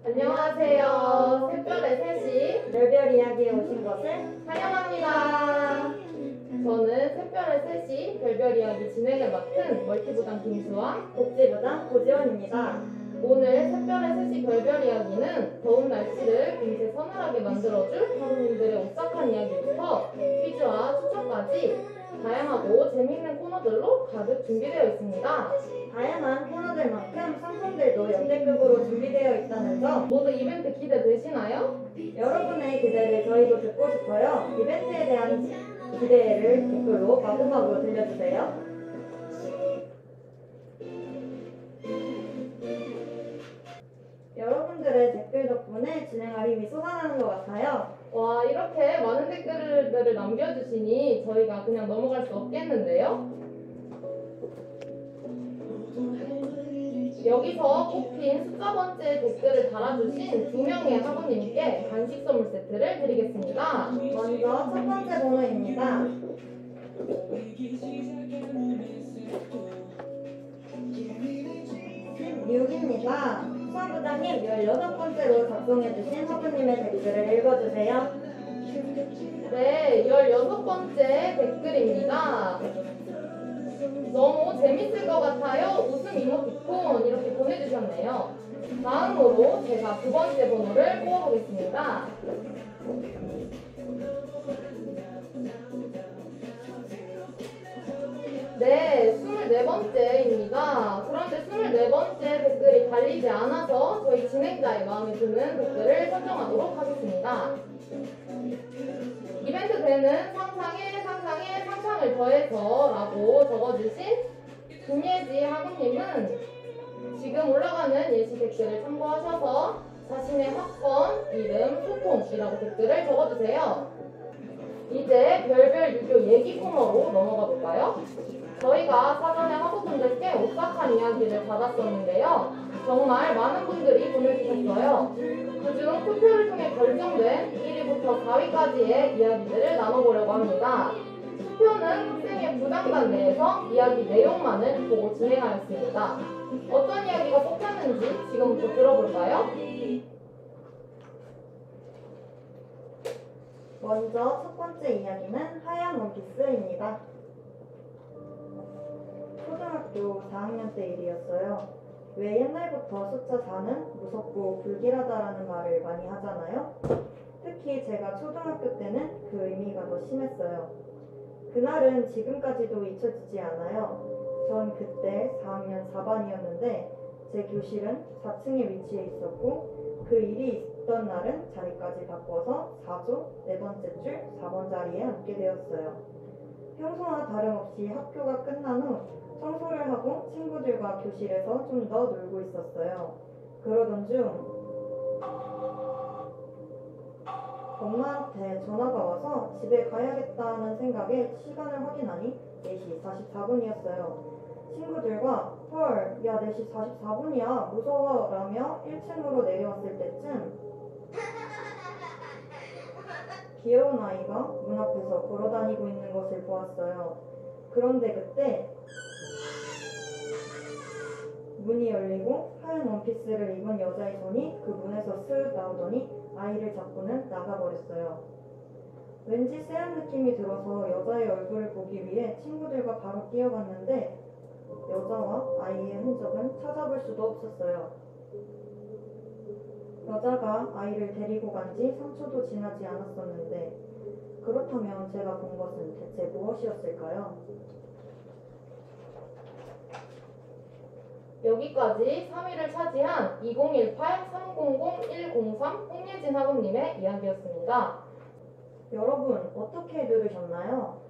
안녕하세요. 샛별의 셋이 별별 이야기에 오신 것을 환영합니다. 저는 샛별의 셋이 별별 이야기 진행을 맡은 멀티부장 김수아. 복지부장 고지원입니다. 오늘 샛별의 셋이 별별 이야기는 더운 날씨를 금세 서늘하게 만들어줄 하루님들의 오싹한 이야기부터 퀴즈와 추천까지 다양하고 재미있는 코너들로 가득 준비되어 있습니다. 다양한 코너들만큼 상품들도 역대급으로 준비되어 있다는 점, 모두 이벤트 기대되시나요? 여러분의 기대를 저희도 듣고 싶어요. 이벤트에 대한 기대를 댓글로 마구마구 들려주세요. 여러분들의 댓글 덕분에 진행할 힘이 쏟아나는 것 같아요. 와, 이렇게 많은 댓글들을 남겨주시니 저희가 그냥 넘어갈 수 없겠는데요? 여기서 뽑힌 숫자 번째 댓글을 달아주신 2명의 학우님께 간식 선물 세트를 드리겠습니다. 먼저 첫 번째 번호입니다. 16입니다. 수험부장님 16번째로 작성해주신 학우님의 댓글을 읽어주세요. 네, 16번째 댓글입니다. 너무 재밌을 것 같아요. 웃음 이모티콘 이렇게 보내주셨네요. 다음으로 제가 두 번째 번호를 뽑아보겠습니다. 네, 24번째입니다. 그런데 24번째 댓글이 달리지 않아서 저희 진행자의 마음에 드는 댓글을 선정하도록 하겠습니다. 이벤트 때는 상상에 상상을 더해서 라고 적어주신 김예지 학우님은 지금 올라가는 예시 댓글을 참고하셔서 자신의 학번, 이름, 소통이라고 댓글을 적어주세요. 이제 별별 유교 얘기 코너로 넘어가 볼까요? 저희가 사전에 학우분들께 오싹한 이야기를 받았었는데요. 정말 많은 분들이 보내주셨어요. 그중 투표를 통해 결정된 1위부터 4위까지의 이야기들을 나눠보려고 합니다. 투표는 학생의 부담감 내에서 이야기 내용만을 보고 진행하였습니다. 어떤 이야기가 뽑혔는지 지금부터 들어볼까요? 먼저 첫 번째 이야기는 하얀 원피스입니다. 초등학교 4학년 때 일이었어요. 왜 옛날부터 숫자 4는 무섭고 불길하다라는 말을 많이 하잖아요. 특히 제가 초등학교 때는 그 의미가 더 심했어요. 그날은 지금까지도 잊혀지지 않아요. 전 그때 4학년 4반이었는데 제 교실은 4층에 위치해 있었고 그 일이 있던 날은 자리까지 바꿔서 4조, 네 번째 줄 4번 자리에 앉게 되었어요. 평소와 다름없이 학교가 끝난 후 청소를 하고 친구들과 교실에서 좀 더 놀고 있었어요. 그러던 중 엄마한테 전화가 와서 집에 가야겠다는 생각에 시간을 확인하니 4시 44분이었어요. 친구들과 헐, 야 4시 44분이야 무서워 라며 1층으로 내려왔을 때쯤 귀여운 아이가 문 앞에서 걸어다니고 있는 것을 보았어요. 그런데 그때 문이 열리고 하얀 원피스를 입은 여자의 손이 그 문에서 쓱 나오더니 아이를 잡고는 나가버렸어요. 왠지 쎄한 느낌이 들어서 여자의 얼굴을 보기 위해 친구들과 바로 뛰어갔는데 여자와 아이의 흔적은 찾아볼 수도 없었어요. 여자가 아이를 데리고 간 지 3초도 지나지 않았었는데 그렇다면 제가 본 것은 대체 무엇이었을까요? 여기까지 3위를 차지한 2018-300-103 홍예진 학우님의 이야기였습니다. 여러분 어떻게 들으셨나요?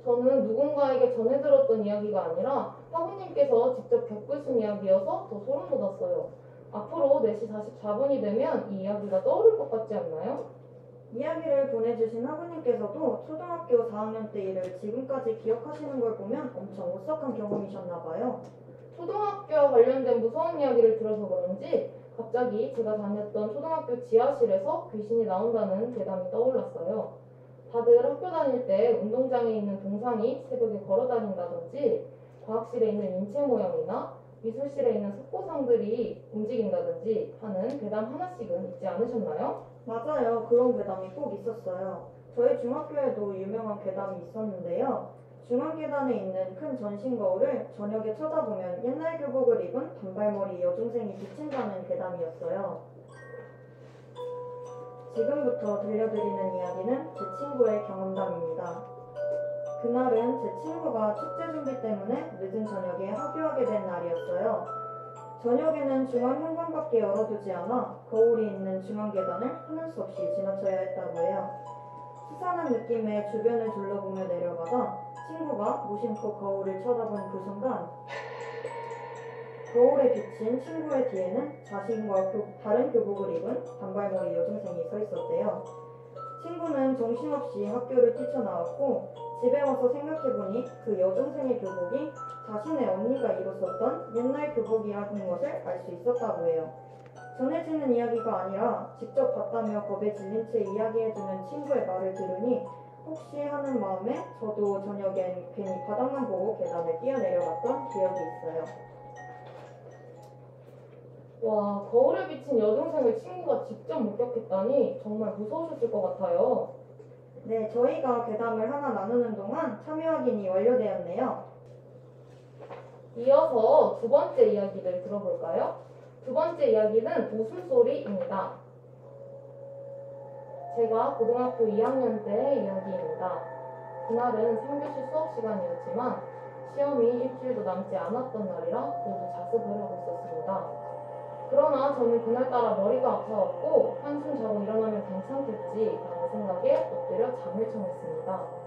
저는 누군가에게 전해 들었던 이야기가 아니라 학우님께서 직접 겪으신 이야기여서 더 소름 돋았어요. 앞으로 4시 44분이 되면 이 이야기가 떠오를 것 같지 않나요? 이야기를 보내주신 학우님께서도 초등학교 4학년 때 일을 지금까지 기억하시는 걸 보면 엄청 오싹한 경험이셨나봐요. 초등학교와 관련된 무서운 이야기를 들어서 그런지 갑자기 제가 다녔던 초등학교 지하실에서 귀신이 나온다는 괴담이 떠올랐어요. 다들 학교 다닐 때 운동장에 있는 동상이 새벽에 걸어다닌다든지 과학실에 있는 인체 모형이나 미술실에 있는 석고상들이 움직인다든지 괴담이라든지 하는 괴담 하나씩은 있지 않으셨나요? 맞아요. 그런 괴담이 꼭 있었어요. 저희 중학교에도 유명한 괴담이 있었는데요. 중앙 계단에 있는 큰 전신 거울을 저녁에 쳐다보면 옛날 교복을 입은 단발머리 여중생이 비친다는 괴담이었어요. 지금부터 들려드리는 이야기는 제 친구의 경험담입니다. 그날은 제 친구가 축제 준비 때문에 늦은 저녁에 하교하게 된 날이었어요. 저녁에는 중앙 현관밖에 열어두지 않아 거울이 있는 중앙 계단을 하는 수 없이 지나쳐야 했다고 해요. 수상한 느낌의 주변을 둘러보며 내려가다 친구가 무심코 거울을 쳐다본 그 순간 거울에 비친 친구의 뒤에는 자신과 다른 교복을 입은 단발머리 여중생이 서 있었대요. 친구는 정신없이 학교를 뛰쳐나왔고 집에 와서 생각해보니 그 여중생의 교복이 자신의 언니가 입었었던 옛날 교복이라는 것을 알 수 있었다고 해요. 전해지는 이야기가 아니라 직접 봤다며 겁에 질린 채 이야기해주는 친구의 말을 들으니 혹시 하는 마음에 저도 저녁엔 괜히 바닥만 보고 계단을 뛰어내려갔던 기억이 있어요. 와, 거울에 비친 여중생을 친구가 직접 목격했다니 정말 무서우셨을 것 같아요. 네, 저희가 괴담을 하나 나누는 동안 참여 확인이 완료되었네요. 이어서 두 번째 이야기를 들어볼까요? 두 번째 이야기는 웃음소리입니다. 제가 고등학교 2학년 때의 이야기입니다. 그날은 3교시 수업 시간이었지만 시험이 일주일도 남지 않았던 날이라 모두 자습을 하고 있었습니다. 그러나 저는 그날따라 머리가 아파왔고 한숨 자고 일어나면 괜찮겠지 라는 생각에 엎드려 잠을 청했습니다.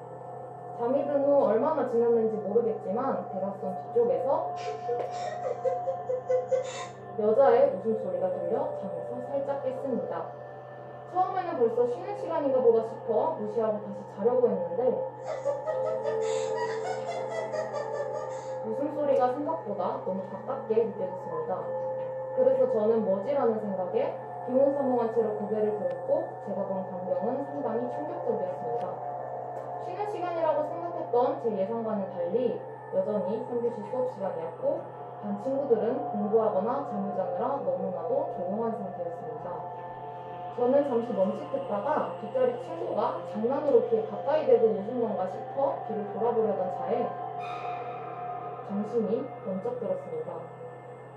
잠이 든 후 얼마나 지났는지 모르겠지만 대각선 뒤쪽에서 여자의 웃음소리가 들려 잠에서 살짝 깼습니다. 처음에는 벌써 쉬는 시간인가 보다 싶어 무시하고 다시 자려고 했는데 웃음소리가 생각보다 너무 가깝게 느껴졌습니다. 그래서 저는 뭐지라는 생각에 비몽사몽한 채로 고개를 들었고 제가 본 광경은 상당히 충격적이었습니다. 쉬는 시간이라고 생각했던 제 예상과는 달리 여전히 3교시 수업 시간이었고 반 친구들은 공부하거나 잠을 자느라 너무나도 조용한 상태였습니다. 저는 잠시 멈칫했다가 뒷자리 친구가 장난으로 귀에 가까이 대고 웃은 건가 싶어 뒤를 돌아보려던 차에 정신이 번쩍 들었습니다.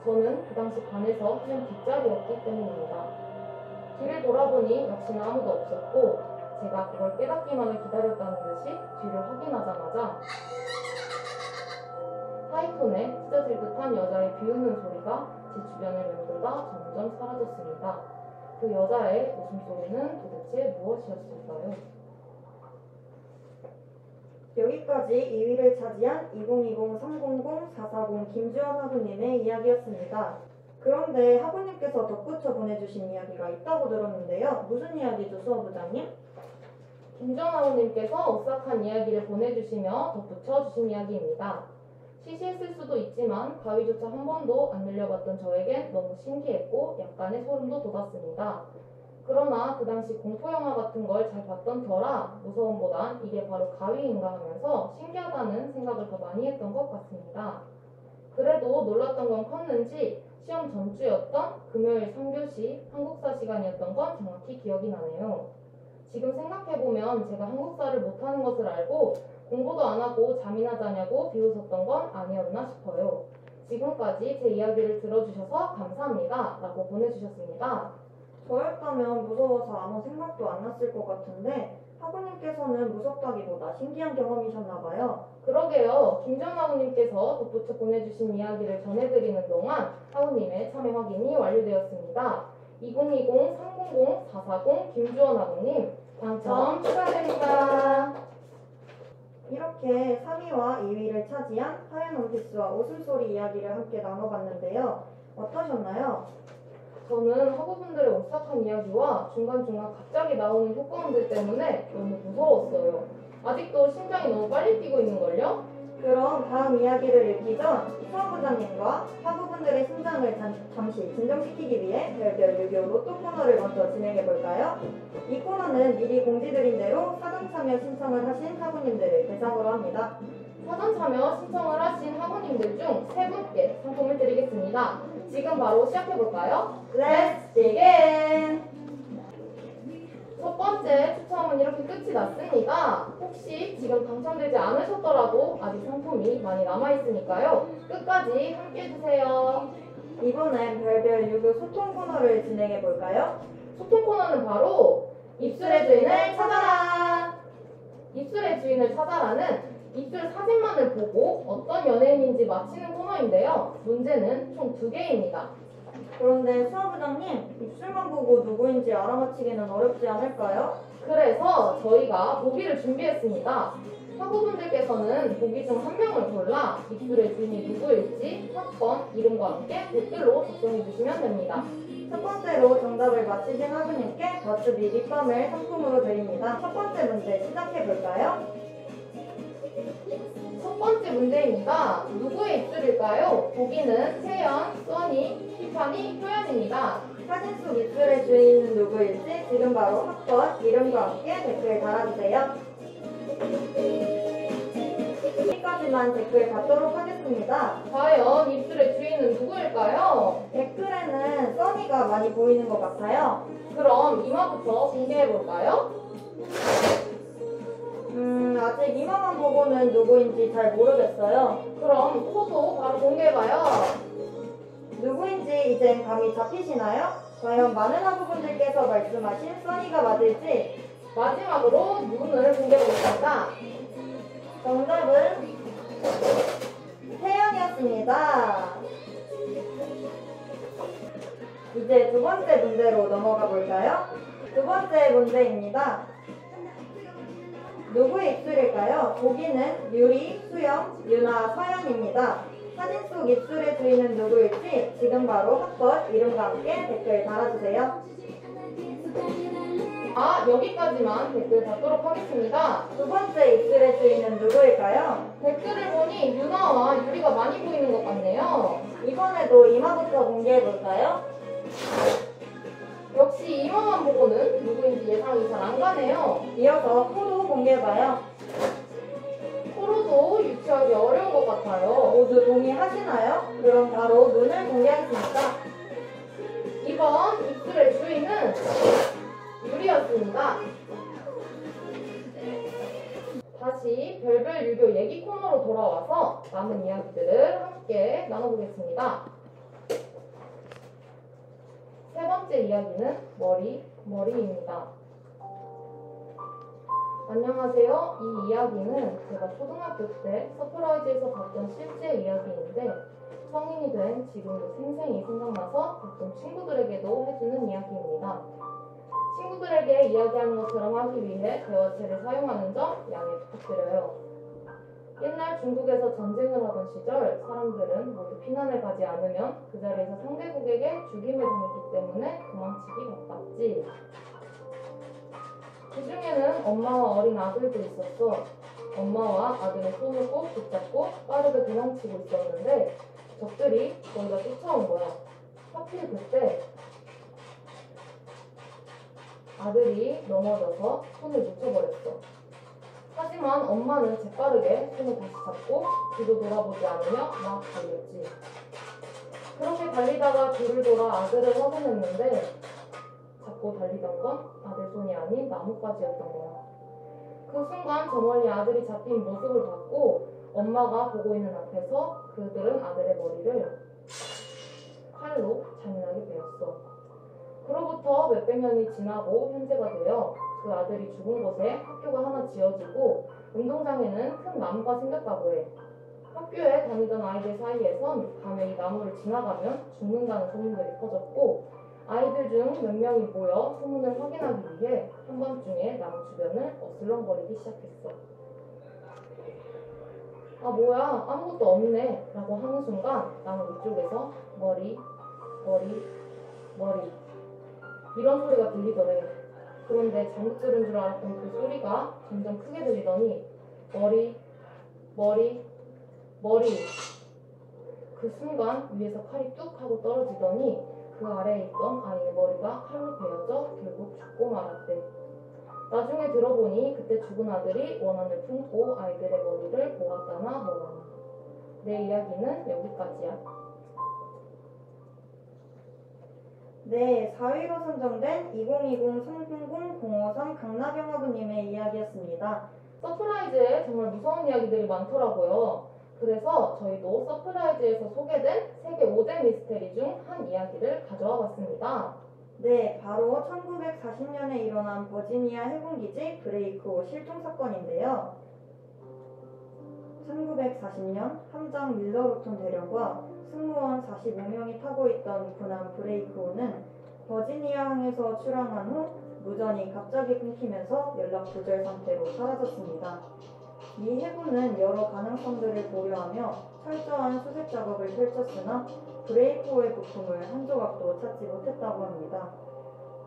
저는 그 당시 반에서 맨 뒷자리였기 때문입니다. 뒤를 돌아보니 역시나 아무도 없었고 제가 그걸 깨닫기만을 기다렸다는 듯이 뒤를 확인하자마자 하이톤에 찢어질 듯한 여자의 비웃는 소리가 제 주변을 맴돌다 점점 사라졌습니다. 그 여자의 웃음소리는 도대체 무엇이었을까요? 여기까지 2위를 차지한 2020-300-440 김주원 학우님의 이야기였습니다. 그런데 학우님께서 덧붙여 보내주신 이야기가 있다고 들었는데요. 무슨 이야기죠, 수어부장님? 김정아우님께서 오싹한 이야기를 보내주시며 덧붙여 주신 이야기입니다. 시시했을 수도 있지만 가위조차 한 번도 안 늘려봤던 저에겐 너무 신기했고 약간의 소름도 돋았습니다. 그러나 그 당시 공포영화 같은 걸 잘 봤던 터라 무서움보단 이게 바로 가위인가 하면서 신기하다는 생각을 더 많이 했던 것 같습니다. 그래도 놀랐던 건 컸는지 시험 전주였던 금요일 3교시 한국사 시간이었던 건 정확히 기억이 나네요. 지금 생각해보면 제가 한국사를 못하는 것을 알고 공부도 안 하고 잠이나 자냐고 비웃었던 건 아니었나 싶어요. 지금까지 제 이야기를 들어주셔서 감사합니다 라고 보내주셨습니다. 저였다면 무서워서 아무 생각도 안 났을 것 같은데 학우님께서는 무섭다기보다 신기한 경험이셨나봐요. 그러게요. 김정하우님께서 덧붙여 보내주신 이야기를 전해드리는 동안 하우님의 참여 확인이 완료되었습니다. 2020-300-440 김주원 하우님 당첨 축하드립니다. 이렇게 3위와 2위를 차지한 하얀 원피스와 웃음소리 이야기를 함께 나눠봤는데요. 어떠셨나요? 저는 학우분들의 오싹한 이야기와 중간중간 갑자기 나오는 효과음들 때문에 너무 무서웠어요. 아직도 심장이 너무 빨리 뛰고 있는걸요? 그럼 다음 이야기를 읽기 전 수험부장님과 학우분들의 심장을 잠시 진정시키기 위해 별별 유교 로또 코너를 먼저 진행해볼까요? 이 코너는 미리 공지드린 대로 사전 참여 신청을 하신 학우님들을 대상으로 합니다. 사전 참여 신청을 하신 학우님들 중 3분께 상품을 드리겠습니다. 지금 바로 시작해볼까요? Let's begin! 첫 번째 추첨은 이렇게 끝이 났습니다. 혹시 지금 당첨되지 않으셨더라도 아직 상품이 많이 남아있으니까요. 끝까지 함께 해주세요. 이번엔 별별 유교 소통 코너를 진행해 볼까요? 소통 코너는 바로 입술의 주인을 찾아라! 입술의 주인을 찾아라는 입술 사진만을 보고 어떤 연예인인지 맞히는 코너인데요. 문제는 총 2개입니다. 그런데 수화부장님, 입술만 보고 누구인지 알아맞히기는 어렵지 않을까요? 그래서 저희가 보기를 준비했습니다. 학우분들께서는 보기 중 한 명을 골라 입술의 주인이 누구일지 학번, 이름과 함께 댓글로 작성해 주시면 됩니다. 첫 번째로 정답을 맞히신 학우님께 버스 및 립밤을 상품으로 드립니다. 첫 번째 문제 시작해 볼까요? 첫 번째 문제입니다. 누구의 입술일까요? 보기는 세연, 써니, 티파니, 효연입니다. 사진 속 입술의 주인은 누구일지 지금 바로 학번, 이름과 함께 댓글 달아주세요. 여기까지만 댓글 받도록 하겠습니다. 과연 입술의 주인은 누구일까요? 댓글에는 써니가 많이 보이는 것 같아요. 그럼 이마부터 공개해볼까요? 아직 이마만 보고는 누구인지 잘 모르겠어요. 그럼 코도 바로 공개해봐요. 누구인지 이젠 감이 잡히시나요? 과연 많은 학우분들께서 말씀하신 써니가 맞을지. 마지막으로 눈을 공개해보겠습니다. 정답은 태연이었습니다. 이제 두 번째 문제로 넘어가 볼까요? 두 번째 문제입니다. 누구의 입술일까요? 보기는 유리, 수영, 유나, 서연입니다. 사진 속 입술의 주인은 누구일지 지금 바로 학번, 이름과 함께 댓글 달아주세요. 여기까지만 댓글 받도록 하겠습니다. 두 번째 입술의 주인은 누구일까요? 댓글을 보니 유나와 유리가 많이 보이는 것 같네요. 이번에도 이마부터 공개해볼까요? 역시 이마만 보고는 누구인지 예상이 잘 안 가네요. 이어서 코도 공개해봐요. 코로도 유추하기 어려운 것 같아요. 모두 동의하시나요? 그럼 바로 눈을 공개하겠습니다. 이번 입술의 주인은 유리였습니다. 다시 별별 유교 얘기 코너로 돌아와서 남은 이야기들을 함께 나눠보겠습니다. 세 번째 이야기는 머리입니다. 안녕하세요. 이 이야기는 제가 초등학교 때 서프라이즈에서 봤던 실제 이야기인데 성인이 된 지금도 생생히 생각나서 가끔 친구들에게도 해주는 이야기입니다. 친구들에게 이야기하는 것처럼 하기 위해 대화체를 사용하는 점 양해 부탁드려요. 옛날 중국에서 전쟁을 하던 시절 사람들은 모두 피난을 가지 않으면 그 자리에서 상대국에게 죽임을 당했기 때문에 도망치기 바빴지. 그 중에는 엄마와 어린 아들도 있었어. 엄마와 아들은 손을 꼭 붙잡고 빠르게 도망치고 있었는데 적들이 거기다 쫓아온 거야. 하필 그때 아들이 넘어져서 손을 놓쳐버렸어. 하지만 엄마는 재빠르게 손을 다시 잡고 뒤도 돌아보지 않으며 막 달렸지. 그렇게 달리다가 뒤를 돌아 아들을 확인했는데 잡고 달리던 건 아들 손이 아닌 나뭇가지였던 거야. 그 순간 저 멀리 아들이 잡힌 모습을 봤고 엄마가 보고 있는 앞에서 그들은 아들의 머리를 칼로 잔인하게 베었어. 그로부터 몇백 년이 지나고 현재가 되어 그 아들이 죽은 곳에 학교가 하나 지어지고 운동장에는 큰 나무가 생겼다고 해. 학교에 다니던 아이들 사이에선 밤에 이 나무를 지나가면 죽는다는 소문들이 퍼졌고 아이들 중 몇 명이 모여 소문을 확인하기 위해 한밤중에 나무 주변을 어슬렁거리기 시작했어. 아 뭐야 아무것도 없네 라고 하는 순간 나무 위쪽에서 머리 이런 소리가 들리더래. 그런데 잘못 들은 줄 알았던 그 소리가 점점 크게 들리더니 머리 그 순간 위에서 칼이 뚝 하고 떨어지더니 그 아래에 있던 아이의 머리가 칼로 베어져 결국 죽고 말았대. 나중에 들어보니 그때 죽은 아들이 원한을 품고 아이들의 머리를 모았다나 뭐라나. 내 이야기는 여기까지야. 네, 4위로 선정된 2020-300-053 강나경아부님의 이야기였습니다. 서프라이즈에 정말 무서운 이야기들이 많더라고요. 그래서 저희도 서프라이즈에서 소개된 세계 5대 미스테리 중 한 이야기를 가져와 봤습니다. 네, 바로 1940년에 일어난 버지니아 해군기지 브레이크호 실종 사건인데요. 1940년 함장 밀러로톤 대령과 승무원 45명이 타고 있던 군함 브레이크호는 버지니아항에서 출항한 후 무전이 갑자기 끊기면서 연락 두절 상태로 사라졌습니다. 미 해군은 여러 가능성들을 고려하며 철저한 수색 작업을 펼쳤으나 브레이크호의 부품을 한 조각도 찾지 못했다고 합니다.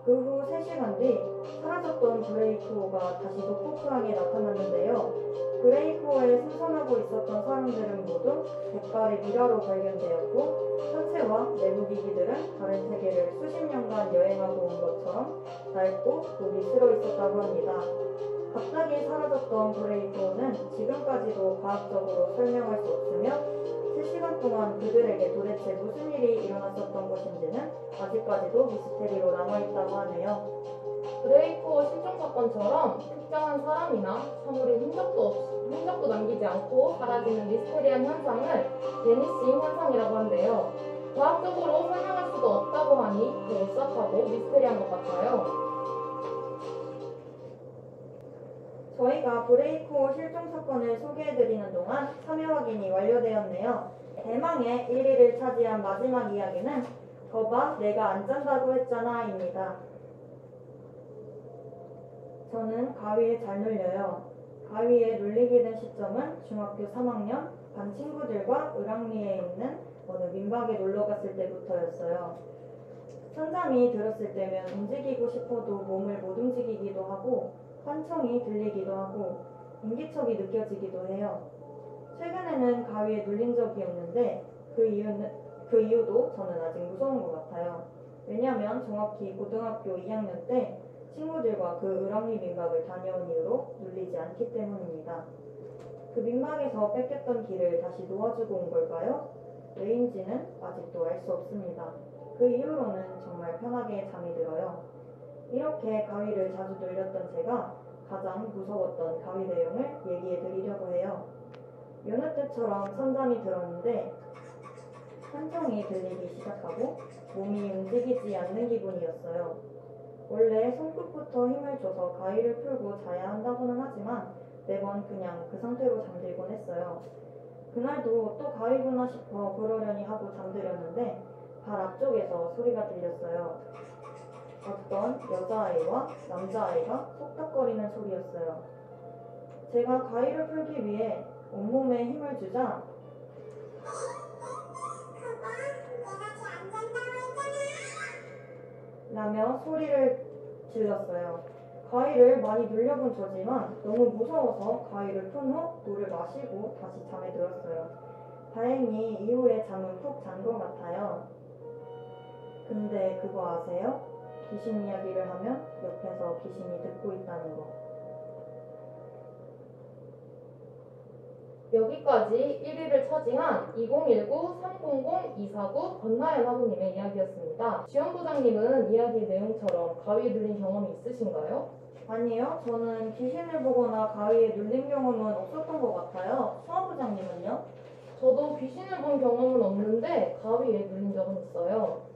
그 후 3시간 뒤 사라졌던 브레이크호가 다시 노포크항에 나타났는데요. 브레이크호에 승선하고 있었던 사람들은 모두 백발의 미라로 발견되었고 선체와 내부 기기들은 다른 세계를 수십 년간 여행하고 온 것처럼 낡고 녹이 슬어 있었다고 합니다. 갑자기 사라졌던 브레이크호는 지금까지도 과학적으로 설명할 수 없으며 3시간 동안 그들에게 도대체 무슨 일이 일어났었던 것인지는 아직까지도 미스테리로 남아있다고 하네요. 브레이크호 실종 사건처럼 특정한 사람이나 사물이 흔적도 남기지 않고 사라지는 미스테리한 현상을 베니싱 현상이라고 한대요. 과학적으로 설명할 수도 없다고 하니 더 오싹하고 미스테리한 것 같아요. 저희가 브레이크호 실종 사건을 소개해드리는 동안 참여 확인이 완료되었네요. 대망의 1위를 차지한 마지막 이야기는 거봐 내가 안 잔다고 했잖아 입니다. 저는 가위에 잘 눌려요. 가위에 눌리게 된 시점은 중학교 3학년 반 친구들과 을왕리에 있는 어느 민박에 놀러 갔을 때부터였어요. 선잠이 들었을 때면 움직이고 싶어도 몸을 못 움직이기도 하고 환청이 들리기도 하고 인기척이 느껴지기도 해요. 최근에는 가위에 눌린 적이 없는데 그 이유도 저는 아직 무서운 것 같아요. 왜냐면 정확히 고등학교 2학년 때 친구들과 그 을왕리 민박을 다녀온 이후로 눌리지 않기 때문입니다. 그 민박에서 뺏겼던 길을 다시 놓아주고 온 걸까요? 왜인지는 아직도 알 수 없습니다. 그 이후로는 정말 편하게 잠이 들어요. 이렇게 가위를 자주 눌렸던 제가 가장 무서웠던 가위 내용을 얘기해 드리려고 해요. 여느 때처럼 선잠이 들었는데 환청이 들리기 시작하고 몸이 움직이지 않는 기분이었어요. 원래 손끝부터 힘을 줘서 가위를 풀고 자야 한다고는 하지만 매번 그냥 그 상태로 잠들곤 했어요. 그날도 또 가위구나 싶어 그러려니 하고 잠들었는데 발 앞쪽에서 소리가 들렸어요. 어떤 여자아이와 남자아이가 속닥거리는 소리였어요. 제가 가위를 풀기 위해 온몸에 힘을 주자 라며 소리를 질렀어요. 가위를 많이 눌려본 저지만 너무 무서워서 가위를 푼 후 물을 마시고 다시 잠에 들었어요. 다행히 이후에 잠은 푹 잔 것 같아요. 근데 그거 아세요? 귀신 이야기를 하면 옆에서 귀신이 듣고 있다는 거. 여기까지 1위를 차지한 2019-300-249 권나연 화부님의 이야기였습니다. 지원부장님은 이야기 내용처럼 가위에 눌린 경험이 있으신가요? 아니요, 저는 귀신을 보거나 가위에 눌린 경험은 없었던 것 같아요. 수험부장님은요? 저도 귀신을 본 경험은 없는데 가위에 눌린 적은 있어요.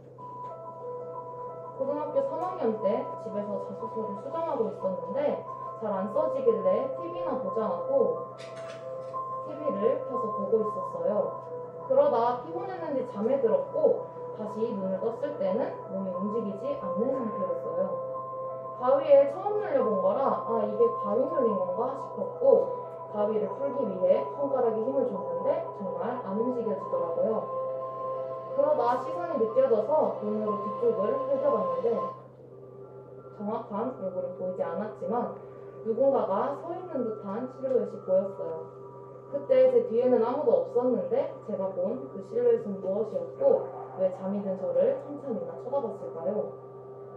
고등학교 3학년 때 집에서 자소서를 수정하고 있었는데 잘 안 써지길래 TV나 보자하고 TV를 켜서 보고 있었어요. 그러다 피곤했는지 잠에 들었고 다시 눈을 떴을 때는 몸이 움직이지 않는 상태였어요. 가위에 처음 눌려본 거라 이게 가위 눌린 건가 싶었고 가위를 풀기 위해 손가락에 힘을 줬는데 정말 안 움직여지더라고요. 그러다 시선이 느껴져서 눈으로 뒤쪽을 흘려봤는데 정확한 얼굴은 보이지 않았지만 누군가가 서 있는 듯한 실루엣이 보였어요. 그때 제 뒤에는 아무도 없었는데 제가 본 그 실루엣은 무엇이었고 왜 잠이 든 저를 한참이나 쳐다봤을까요?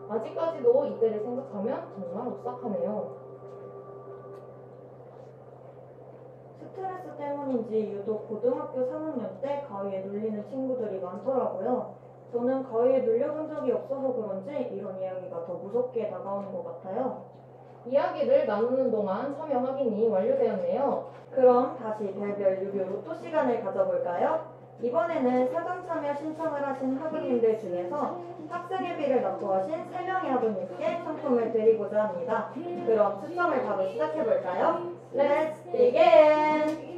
아직까지도 이때를 생각하면 정말 오싹하네요. 스트레스 때문인지 유독 고등학교 3학년 때 가위에 눌리는 친구들이 많더라고요. 저는 가위에 눌려본 적이 없어서 그런지 이런 이야기가 더 무섭게 다가오는 것 같아요. 이야기를 나누는 동안 참여 확인이 완료되었네요. 그럼 다시 별별 유교 로또 시간을 가져볼까요? 이번에는 사전 참여 신청을 하신 학우님들 중에서 학생회비를 납부하신 3명의 학우님께 상품을 드리고자 합니다. 그럼 추첨을 바로 시작해볼까요? Let's begin!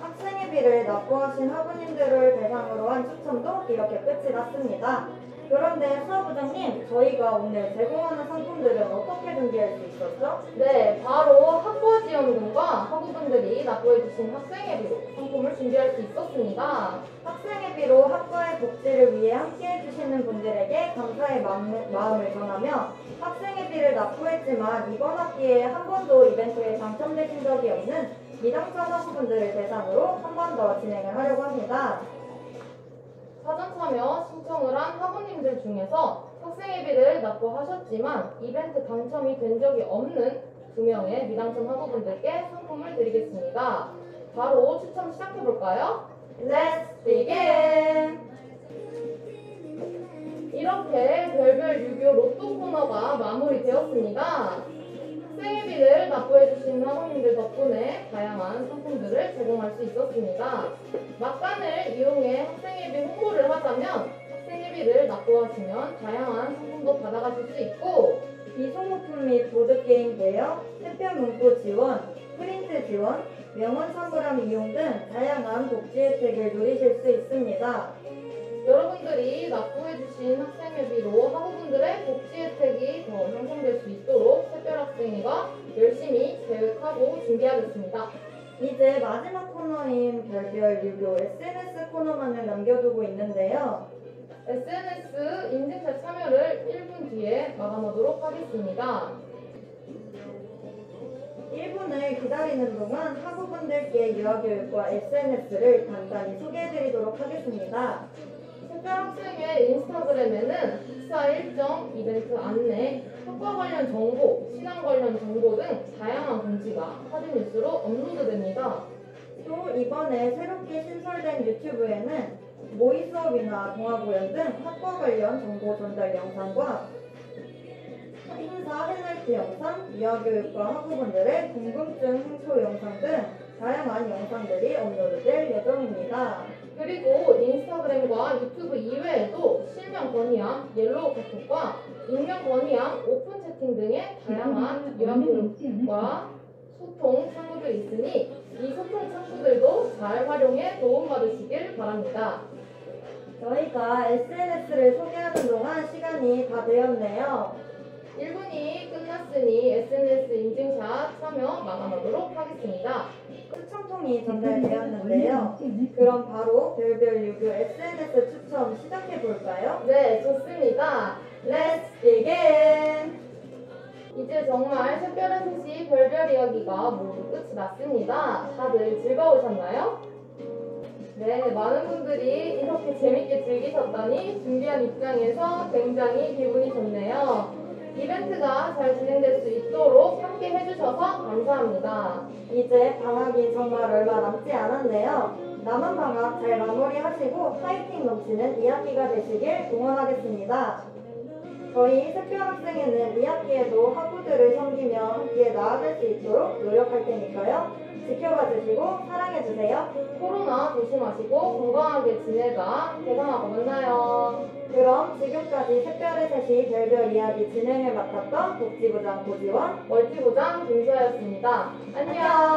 학생회비를 납부하신 학우님들을 대상으로 한 추첨도 이렇게 끝이 났습니다. 그런데 수학부장님, 저희가 오늘 제공하는 상품들은 어떻게 준비할 수 있었죠? 네, 바로 학과 지원금과 학우분들이 납부해주신 학생회비로 상품을 준비할 수 있었습니다. 학생회비로 학과의 복지를 위해 함께해 주시는 분들에게 감사의 마음을 전하며 학생회비를 납부했지만 이번 학기에 한 번도 이벤트에 당첨되신 적이 없는 미당첨 학우분들을 대상으로 한 번 더 진행을 하려고 합니다. 사전 참여 신청을 한 학우님들 중에서 학생회비를 납부하셨지만 이벤트 당첨이 된 적이 없는 2명의 미당첨 학우분들께 상품을 드리겠습니다. 바로 추첨 시작해볼까요? Let's begin! 이렇게 별별 유교 로또 코너가 마무리되었습니다. 학생회비를 납부해주신 학우님들 덕분에 다양한 상품들을 제공할 수 있었습니다. 막간을 이용해 학생회비 홍보를 하자면 학생회비를 납부하시면 다양한 상품도 받아가실 수 있고 비소모품 및 보드게임 대여, 특별 문구 지원, 프린트 지원, 명언 선물함 이용 등 다양한 복지 혜택을 누리실 수 있습니다. 여러분들이 납부해주신 학생회비로 학우분들의 복지 혜택이 더 형성될 수 있도록 특별학생회가 열심히 계획하고 준비하겠습니다. 이제 마지막 코너인 별별 유교 SNS 코너만을 남겨두고 있는데요. SNS 인증샷 참여를 1분 뒤에 마감하도록 하겠습니다. 1분을 기다리는 동안 학우분들께 유아교육과 SNS를 간단히 소개해드리도록 하겠습니다. 특별학생회 인스타그램에는 식사 일정, 이벤트 안내, 학과 관련 정보, 신앙 관련 정보 등 다양한 공지가 사진 뉴스로 업로드됩니다. 또 이번에 새롭게 신설된 유튜브에는 모의 수업이나 동화 공연 등 학과 관련 정보 전달 영상과 행사 해설트 영상, 유아교육과 학우분들의 궁금증 해소 영상 등 다양한 영상들이 업로드될 예정입니다. 그리고 인스타그램과 유튜브 이외에도 실명 건의함, 옐로우 카톡과 익명 건의함, 오픈 채팅 등의 다양한 유아교육과 소통 창구들이 있으니 이 소통 창구들도 잘 활용해 도움받으시길 바랍니다. 저희가 SNS를 소개하는 동안 시간이 다 되었네요. 1분이 끝났으니 SNS 인증샷 참여 마감하도록 하겠습니다. 추첨통이 전달되었는데요. 그럼 바로 별별 유교 SNS 추첨 시작해 볼까요? 네, 좋습니다. Let's begin! 이제 정말 특별한 셋이 별별 이야기가 모두 끝이 났습니다. 다들 즐거우셨나요? 네, 많은 분들이 이렇게 재밌게 즐기셨다니 준비한 입장에서 굉장히 기분이 좋네요. 이벤트가 잘 진행될 수 있도록 함께 해주셔서 감사합니다. 이제 방학이 정말 얼마 남지 않았네요. 남은 방학 잘 마무리하시고 파이팅 넘치는 2학기가 되시길 응원하겠습니다. 저희 특별학생회는 2학기에도 학우들을 섬기며 함께 나아갈 수 있도록 노력할 테니까요. 지켜봐 주시고 사랑해 주세요. 코로나 조심하시고 건강하게 지내다 대강하고 만나요. 그럼 지금까지 특별의 셋이 별별 이야기 진행을 맡았던 복지부장 고지원, 멀티부장 김수아였습니다. 안녕.